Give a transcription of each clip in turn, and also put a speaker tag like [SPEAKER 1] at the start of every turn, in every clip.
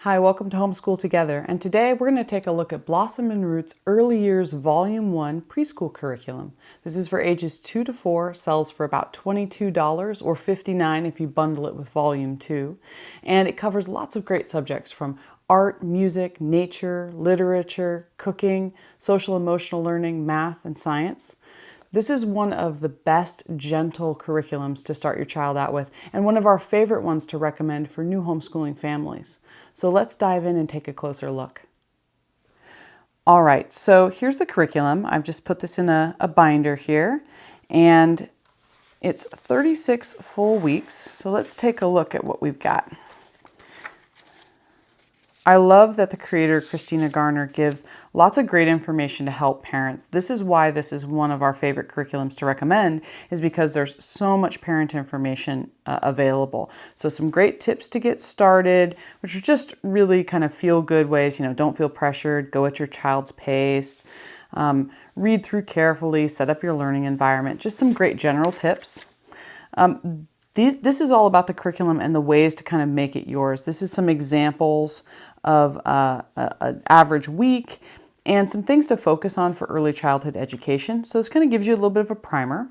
[SPEAKER 1] Hi, welcome to Homeschool Together, and today we're going to take a look at Blossom and Root's Early Years Volume 1 preschool curriculum. This is for ages 2 to 4, sells for about $22 or $59 if you bundle it with Volume 2, and it covers lots of great subjects from art, music, nature, literature, cooking, social emotional learning, math, and science. This is one of the best gentle curriculums to start your child out with, and one of our favorite ones to recommend for new homeschooling families. So let's dive in and take a closer look. All right, so here's the curriculum. I've just put this in a binder here, and it's 36 full weeks. So let's take a look at what we've got. I love that the creator, Christina Garner, gives lots of great information to help parents. This is why this is one of our favorite curriculums to recommend, is because there's so much parent information available. So some great tips to get started, which are just really kind of feel-good ways. Don't feel pressured, go at your child's pace, read through carefully, set up your learning environment, just some great general tips. This is all about the curriculum and the ways to kind of make it yours. This is some examples of an average week and some things to focus on for early childhood education. So this kind of gives you a little bit of a primer.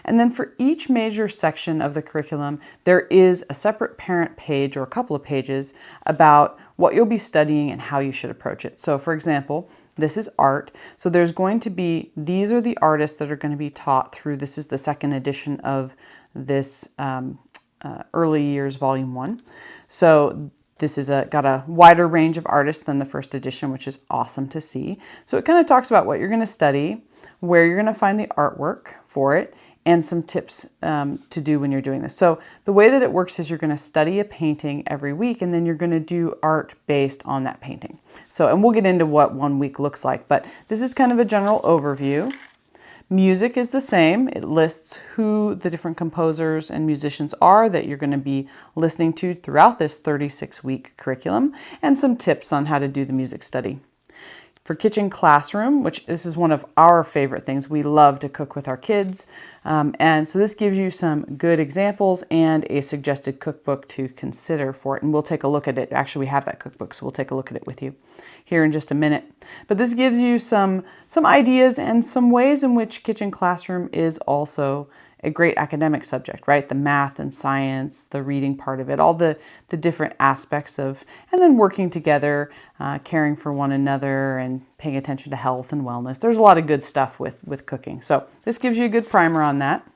[SPEAKER 1] And then for each major section of the curriculum, there is a separate parent page or a couple of pages about what you'll be studying and how you should approach it. So for example, this is art. So there's going to be, these are the artists that are going to be taught through, this is the second edition of this Early Years Volume 1. So this is got a wider range of artists than the first edition, which is awesome to see. So it kind of talks about what you're going to study, where you're going to find the artwork for it, and some tips to do when you're doing this. So the way that it works is you're going to study a painting every week, and then you're going to do art based on that painting. So, and we'll get into what 1 week looks like, but this is kind of a general overview. Music is the same. It lists who the different composers and musicians are that you're going to be listening to throughout this 36-week curriculum, and some tips on how to do the music study. For kitchen classroom, which this is one of our favorite things, we love to cook with our kids, and so this gives you some good examples and a suggested cookbook to consider for it, and we'll take a look at it. Actually, we have that cookbook, so we'll take a look at it with you here in just a minute. But this gives you some ideas and some ways in which kitchen classroom is also a great academic subject, right? The math and science, the reading part of it, all the different aspects of, and then working together, caring for one another and paying attention to health and wellness. There's a lot of good stuff with cooking. So this gives you a good primer on that.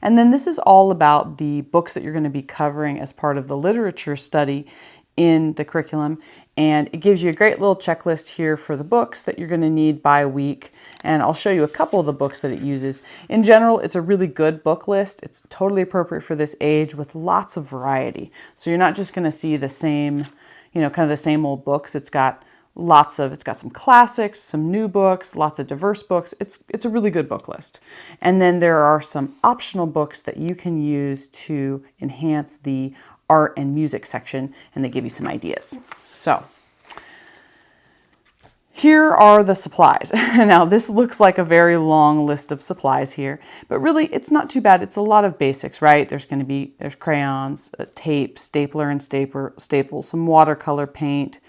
[SPEAKER 1] And then this is all about the books that you're going to be covering as part of the literature study in the curriculum. And it gives you a great little checklist here for the books that you're going to need by week. And I'll show you a couple of the books that it uses. In general, it's a really good book list. It's totally appropriate for this age with lots of variety. So you're not just going to see the same, kind of the same old books. It's got some classics, some new books, lots of diverse books. It's a really good book list. And then there are some optional books that you can use to enhance the art and music section, and they give you some ideas. So here are the supplies. Now this looks like a very long list of supplies here, but really it's not too bad. It's a lot of basics, right? There's crayons, tape, stapler and staples, some watercolor paint,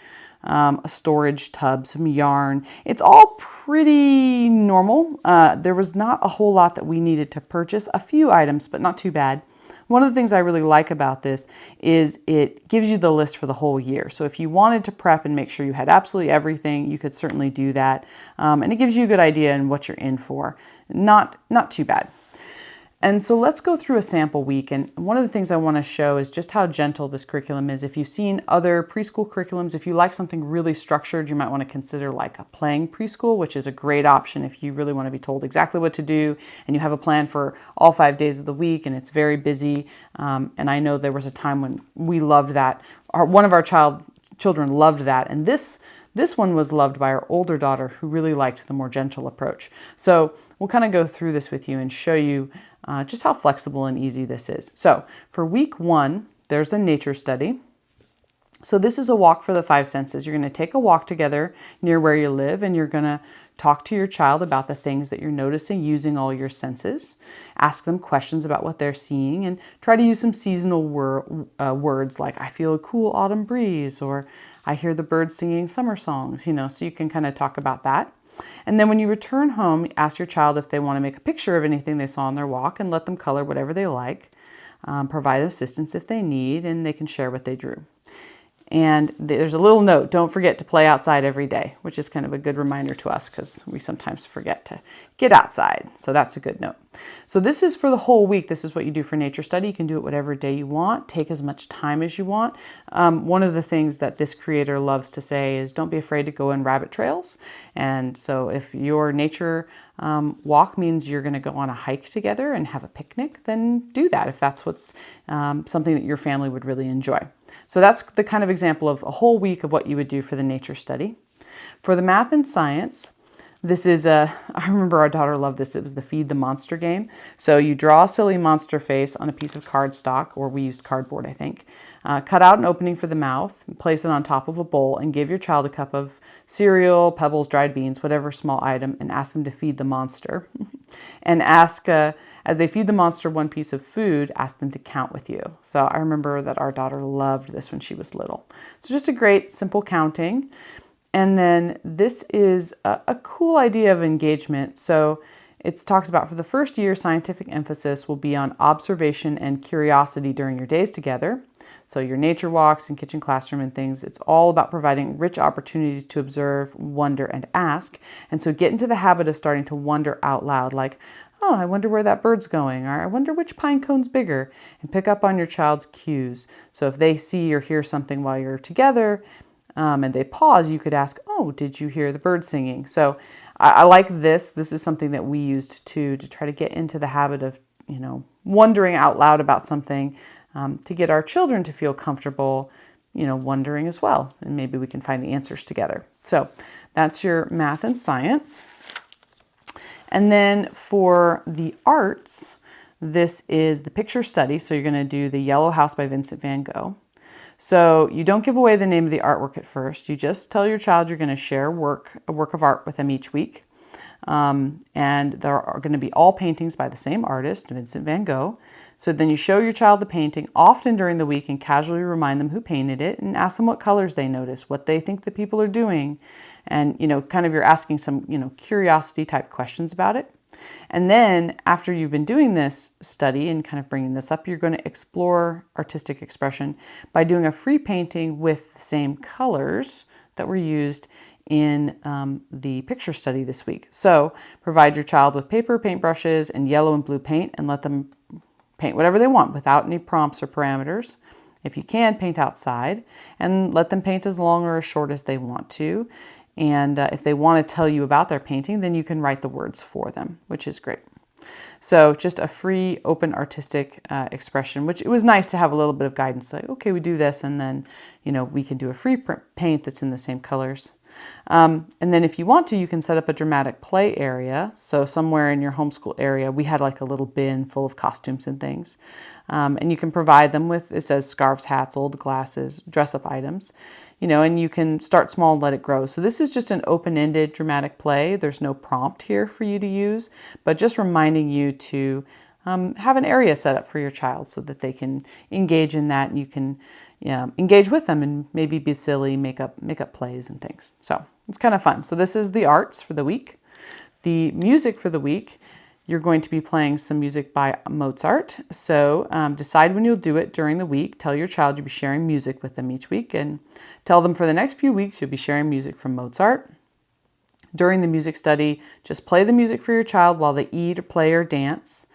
[SPEAKER 1] a storage tub, some yarn. It's all pretty normal. There was not a whole lot that we needed to purchase. A few items, but not too bad. One of the things I really like about this is it gives you the list for the whole year. So if you wanted to prep and make sure you had absolutely everything, you could certainly do that. And it gives you a good idea in what you're in for. Not too bad. And so let's go through a sample week. And one of the things I want to show is just how gentle this curriculum is. If you've seen other preschool curriculums, if you like something really structured, you might want to consider like a playing preschool, which is a great option if you really want to be told exactly what to do and you have a plan for all 5 days of the week and it's very busy. And I know there was a time when we loved that. One of our children loved that. And this one was loved by our older daughter who really liked the more gentle approach. So we'll kind of go through this with you and show you just how flexible and easy this is. So for week 1, there's a nature study. So this is a walk for the 5 senses. You're going to take a walk together near where you live, and you're going to Talk to your child about the things that you're noticing using all your senses. Ask them questions about what they're seeing and try to use some seasonal words like I feel a cool autumn breeze or I hear the birds singing summer songs, so you can kind of talk about that. And then when you return home, ask your child if they want to make a picture of anything they saw on their walk and let them color whatever they like. Provide assistance if they need, and they can share what they drew. And there's a little note, don't forget to play outside every day, which is kind of a good reminder to us because we sometimes forget to get outside. So that's a good note. So this is for the whole week. This is what you do for nature study. You can do it whatever day you want, take as much time as you want. One of the things that this creator loves to say is don't be afraid to go in rabbit trails. And so if your nature walk means you're going to go on a hike together and have a picnic, then do that if that's what's something that your family would really enjoy. So that's the kind of example of a whole week of what you would do for the nature study. For the math and science, this is I remember our daughter loved this. It was the Feed the Monster game. So you draw a silly monster face on a piece of cardstock, or we used cardboard, I think. Cut out an opening for the mouth, place it on top of a bowl, and give your child a cup of cereal, pebbles, dried beans, whatever small item, and ask them to feed the monster. And ask, as they feed the monster one piece of food, ask them to count with you. So I remember that our daughter loved this when she was little. So just a great, simple counting. And then this is a cool idea of engagement. So it talks about for the first year, scientific emphasis will be on observation and curiosity during your days together. So your nature walks and kitchen classroom and things, it's all about providing rich opportunities to observe, wonder, and ask. And so get into the habit of starting to wonder out loud, like, oh, I wonder where that bird's going, or I wonder which pine cone's bigger, and pick up on your child's cues. So if they see or hear something while you're together and they pause, you could ask, oh, did you hear the bird singing? So I like this. This is something that we used to try to get into the habit of, wondering out loud about something, to get our children to feel comfortable, wondering as well. And maybe we can find the answers together. So that's your math and science. And then for the arts, this is the picture study. So you're going to do the Yellow House by Vincent van Gogh. So you don't give away the name of the artwork at first. You just tell your child you're going to share a work of art with them each week. And there are going to be all paintings by the same artist, Vincent van Gogh. So then you show your child the painting often during the week and casually remind them who painted it and ask them what colors they notice, what they think the people are doing. And, kind of you're asking some, curiosity type questions about it. And then after you've been doing this study and kind of bringing this up, you're going to explore artistic expression by doing a free painting with the same colors that were used in the picture study this week. So provide your child with paper, paintbrushes, and yellow and blue paint and let them paint whatever they want without any prompts or parameters. If you can, paint outside and let them paint as long or as short as they want to. And if they want to tell you about their painting, then you can write the words for them, which is great. So just a free, open, artistic expression, which it was nice to have a little bit of guidance. Like, okay, we do this, and then, we can do a free paint that's in the same colors. And then if you want to, you can set up a dramatic play area. So somewhere in your homeschool area, we had like a little bin full of costumes and things. And you can provide them with, it says scarves, hats, old glasses, dress-up items. And you can start small and let it grow. So this is just an open-ended dramatic play. There's no prompt here for you to use, but just reminding you to have an area set up for your child so that they can engage in that, and you can engage with them and maybe be silly, make up plays and things. So it's kind of fun. So this is the arts for the week. The music for the week, you're going to be playing some music by Mozart. So decide when you'll do it during the week. Tell your child you'll be sharing music with them each week, and tell them for the next few weeks you'll be sharing music from Mozart. During the music study, just play the music for your child while they eat or play or dance.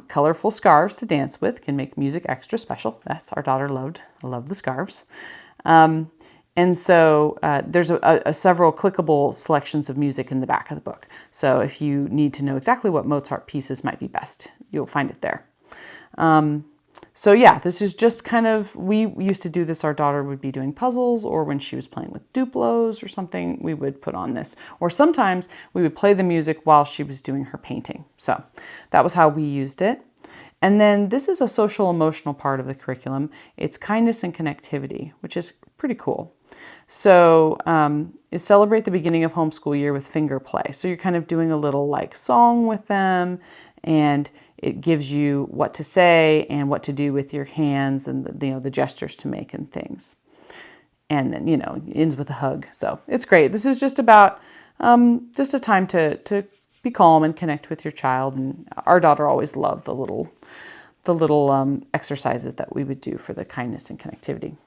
[SPEAKER 1] Colorful scarves to dance with can make music extra special. That's our daughter loved the scarves. And so there's several clickable selections of music in the back of the book. So if you need to know exactly what Mozart pieces might be best, you'll find it there. So yeah, this is just kind of, we used to do this, our daughter would be doing puzzles, or when she was playing with Duplos or something, we would put on this. Or sometimes we would play the music while she was doing her painting. So that was how we used it. And then this is a social emotional part of the curriculum. It's kindness and connectivity, which is pretty cool. So is celebrate the beginning of homeschool year with finger play. So you're kind of doing a little like song with them, and it gives you what to say and what to do with your hands and the gestures to make and things. And then, ends with a hug. So it's great. This is just about just a time to be calm and connect with your child. And our daughter always loved the little exercises that we would do for the kindness and connectivity.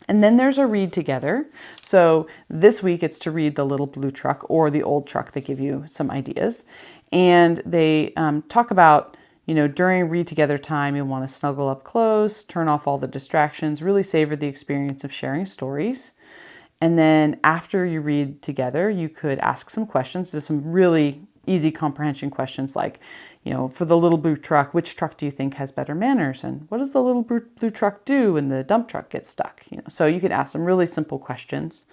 [SPEAKER 1] And then there's a read together. So this week it's to read The Little Blue Truck or The Old Truck. They give you some ideas. And they talk about, during read together time, you'll want to snuggle up close, turn off all the distractions, really savor the experience of sharing stories. And then after you read together, you could ask some questions. There's some really easy comprehension questions like, for the little blue truck, which truck do you think has better manners? And what does the little blue truck do when the dump truck gets stuck? So you could ask some really simple questions.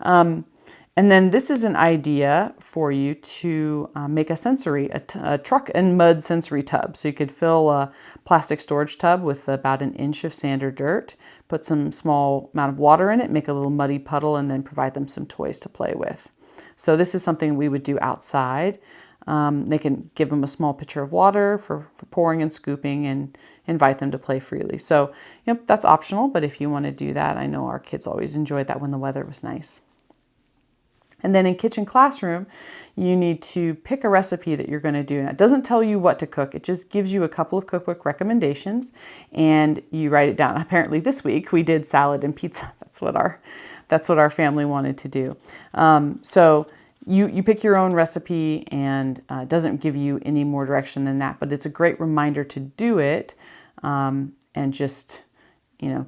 [SPEAKER 1] And then this is an idea for you to make a truck and mud sensory tub. So you could fill a plastic storage tub with about an inch of sand or dirt, put some small amount of water in it, make a little muddy puddle, and then provide them some toys to play with. So this is something we would do outside. They can give them a small pitcher of water for pouring and scooping and invite them to play freely. So, that's optional, but if you want to do that, I know our kids always enjoyed that when the weather was nice. And then in kitchen classroom, you need to pick a recipe that you're going to do. And it doesn't tell you what to cook. It just gives you a couple of cookbook recommendations and you write it down. Apparently this week we did salad and pizza. That's what our family wanted to do. So you pick your own recipe, and it doesn't give you any more direction than that, but it's a great reminder to do it, and just,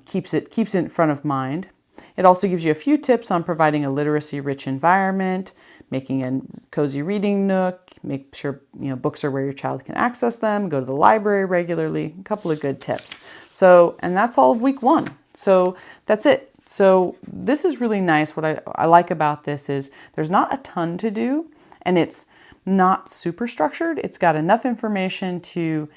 [SPEAKER 1] keeps it in front of mind. It also gives you a few tips on providing a literacy-rich environment, making a cozy reading nook, make sure, books are where your child can access them, go to the library regularly, a couple of good tips. So, and that's all of week 1. So that's it. So this is really nice. What I like about this is there's not a ton to do, and it's not super structured. It's got enough information to,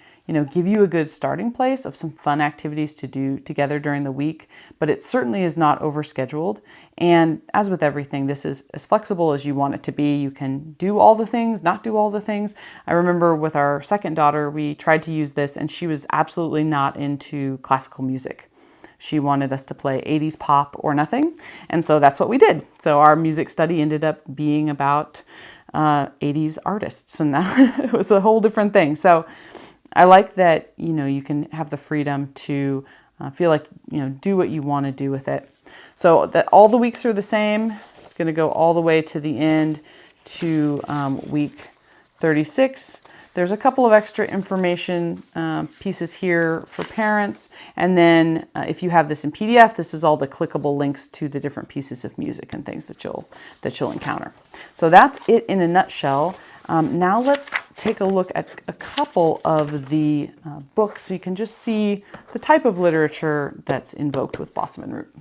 [SPEAKER 1] give you a good starting place of some fun activities to do together during the week, but it certainly is not overscheduled. And as with everything, this is as flexible as you want it to be. You can do all the things, not do all the things. I remember with our second daughter, we tried to use this, and she was absolutely not into classical music. She wanted us to play 80s pop or nothing. And so that's what we did. So our music study ended up being about 80s artists, and that it was a whole different thing. So I like that, you can have the freedom to feel like, do what you want to do with it. So that all the weeks are the same. It's going to go all the way to the end to week 36. There's a couple of extra information pieces here for parents. And then if you have this in PDF, this is all the clickable links to the different pieces of music and things that you'll encounter. So that's it in a nutshell. Now let's take a look at a couple of the books so you can just see the type of literature that's invoked with Blossom and Root.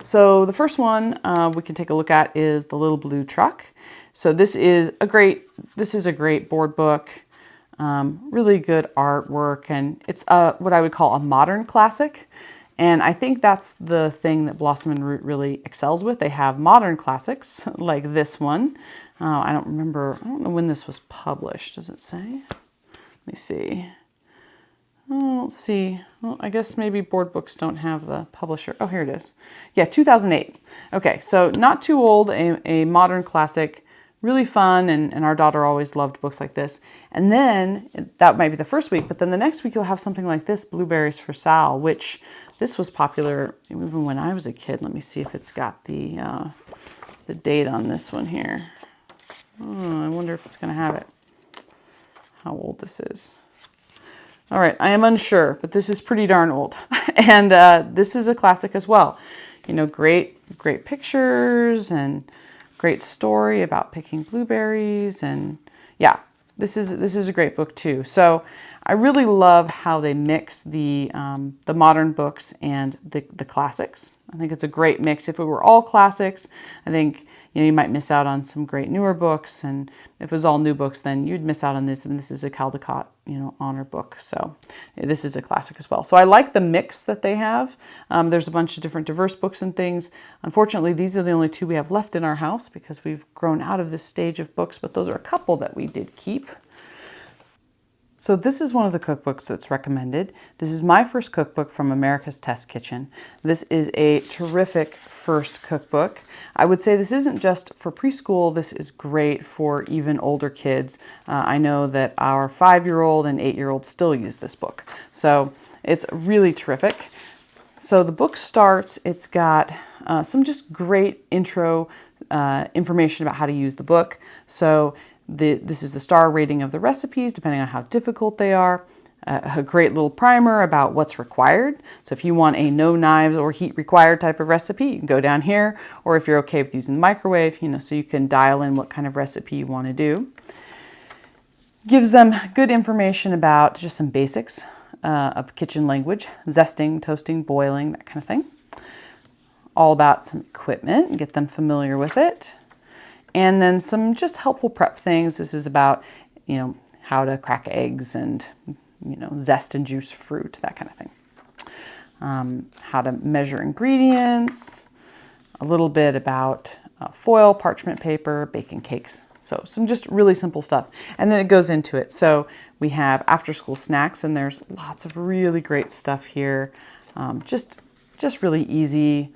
[SPEAKER 1] So the first one we can take a look at is The Little Blue Truck. So this is a great board book, really good artwork, and it's what I would call a modern classic. And I think that's the thing that Blossom and Root really excels with. They have modern classics like this one. I don't know when this was published. Does it say? Let me see. I don't see. Well, I guess maybe board books don't have the publisher. Oh, here it is. Yeah, 2008. Okay, so not too old, a modern classic, really fun, and our daughter always loved books like this. And then, that might be the first week, but then the next week you'll have something like this, Blueberries for Sal, which this was popular even when I was a kid. Let me see if it's got the date on this one here. Oh, I wonder if it's going to have it. How old this is. All right, I am unsure, but this is pretty darn old. And this is a classic as well. Great pictures and great story about picking blueberries. And yeah, this is a great book too. So I really love how they mix the modern books and the classics. I think it's a great mix. If it were all classics, I think you might miss out on some great newer books, and if it was all new books, then you'd miss out on this. And this is a Caldecott, honor book, so this is a classic as well. So I like the mix that they have. There's a bunch of different diverse books and things. Unfortunately, these are the only two we have left in our house because we've grown out of this stage of books, but those are a couple that we did keep. So this is one of the cookbooks that's recommended. This is my first cookbook from America's Test Kitchen. This is a terrific first cookbook. I would say this isn't just for preschool, this is great for even older kids. I know that our 5-year-old and 8-year-old still use this book. So it's really terrific. So the book starts, it's got some just great intro information about how to use the book. So this is the star rating of the recipes, depending on how difficult they are. A great little primer about what's required. So if you want a no knives or heat required type of recipe, you can go down here. Or if you're okay with using the microwave, so you can dial in what kind of recipe you want to do. Gives them good information about just some basics of kitchen language, zesting, toasting, boiling, that kind of thing. All about some equipment, get them familiar with it. And then some just helpful prep things. This is about, how to crack eggs and, zest and juice fruit, that kind of thing. How to measure ingredients, a little bit about foil, parchment paper, baking cakes. So some just really simple stuff. And then it goes into it. So we have after school snacks, and there's lots of really great stuff here. Just really easy.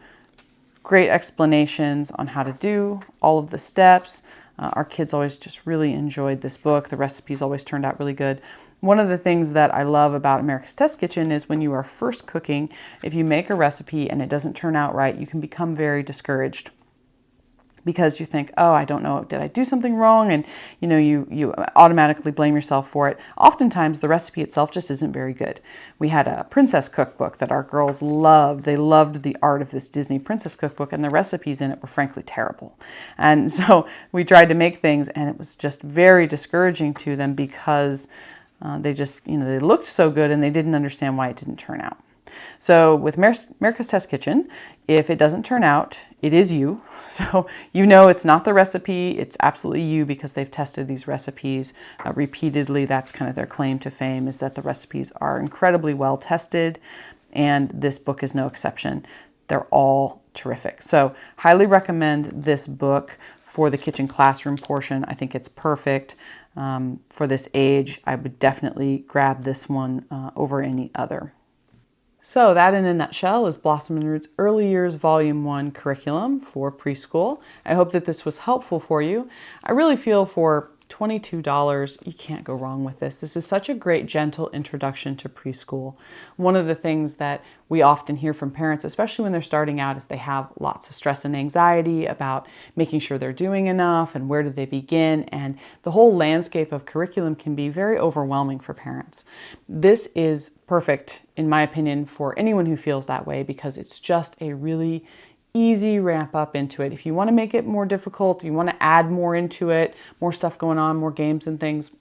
[SPEAKER 1] Great explanations on how to do all of the steps. Our kids always just really enjoyed this book. The recipes always turned out really good. One of the things that I love about America's Test Kitchen is when you are first cooking, if you make a recipe and it doesn't turn out right, you can become very discouraged because you think, oh, I don't know, did I do something wrong? And you automatically blame yourself for it. Oftentimes the recipe itself just isn't very good. We had a princess cookbook that our girls loved. They loved the art of this Disney princess cookbook, and the recipes in it were frankly terrible. And so we tried to make things, and it was just very discouraging to them because they just, they looked so good and they didn't understand why it didn't turn out. So with America's Test Kitchen, if it doesn't turn out, it is you. So it's not the recipe, it's absolutely you because they've tested these recipes repeatedly. That's kind of their claim to fame, is that the recipes are incredibly well tested, and this book is no exception. They're all terrific. So highly recommend this book for the kitchen classroom portion. I think it's perfect for this age. I would definitely grab this one over any other. So that in a nutshell is Blossom and Root's Early Years Vol.1 curriculum for preschool. I hope that this was helpful for you. I really feel for $22, you can't go wrong with this. This is such a great, gentle introduction to preschool. One of the things that we often hear from parents, especially when they're starting out, is they have lots of stress and anxiety about making sure they're doing enough and where do they begin. And the whole landscape of curriculum can be very overwhelming for parents. This is perfect, in my opinion, for anyone who feels that way because it's just a really easy ramp up into it. If you want to make it more difficult, you want to add more into it, more stuff going on, more games and things,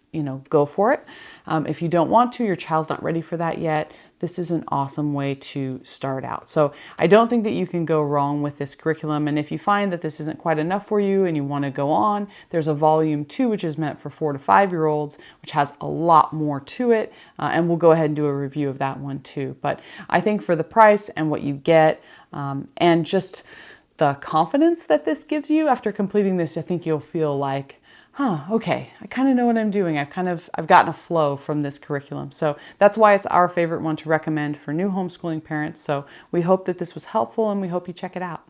[SPEAKER 1] go for it. If you don't want to, your child's not ready for that yet, this is an awesome way to start out. So I don't think that you can go wrong with this curriculum. And if you find that this isn't quite enough for you and you want to go on, there's a volume 2, which is meant for 4 to 5-year-olds, which has a lot more to it. And we'll go ahead and do a review of that one too. But I think for the price and what you get, and just the confidence that this gives you after completing this, I think you'll feel like, okay, I kind of know what I'm doing. I've gotten a flow from this curriculum. So that's why it's our favorite one to recommend for new homeschooling parents. So we hope that this was helpful and we hope you check it out.